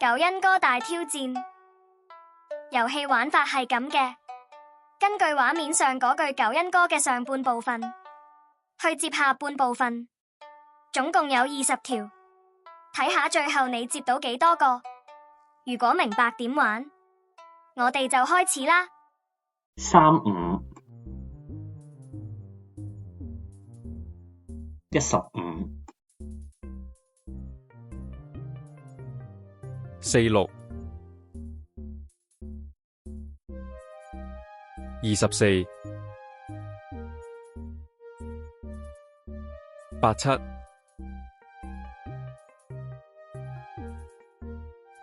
九因歌大挑戰遊戲玩法係咁嘅，根據畫面上嗰句九因歌嘅上半部分去接下半部分，總共有20條，睇下最後你接到幾多個。如果明白點玩，我哋就開始啦。35 15 46 24 87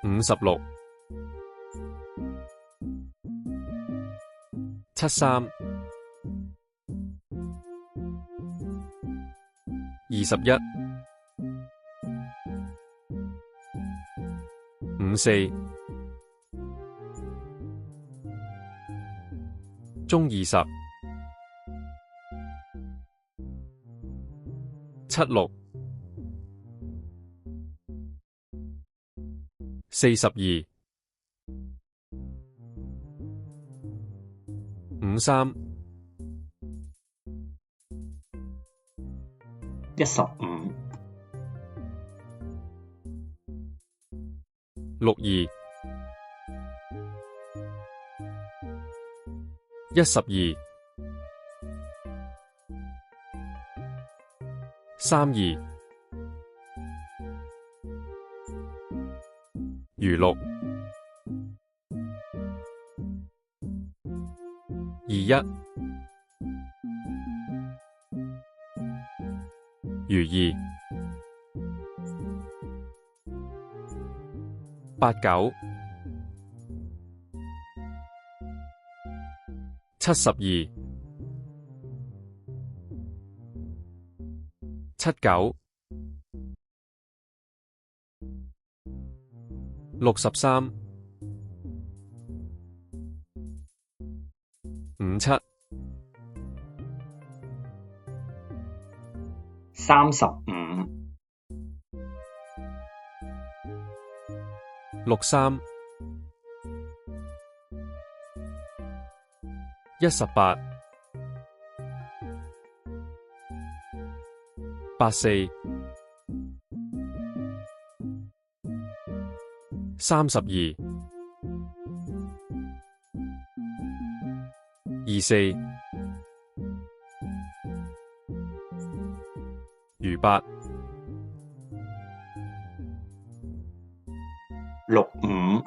56 73 21 54 中20 76 42 53 15 62 12 32 餘6 21 餘2 89 72 79 63 57 35 63 18 84 32 24 餘8 65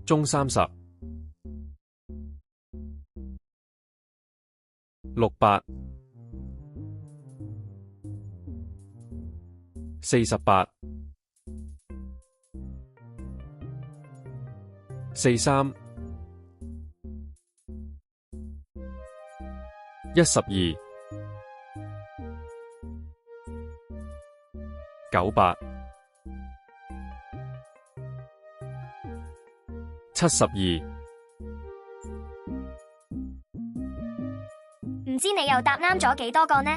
中30 68 48 43 12 98 72唔知你又答啱咗幾多個呢？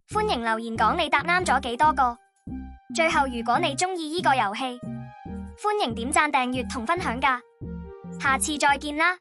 歡迎留言講你答啱咗幾多個。最後，如果你鍾意呢個遊戲，歡迎點讚、訂閱同分享㗎。下次再見啦！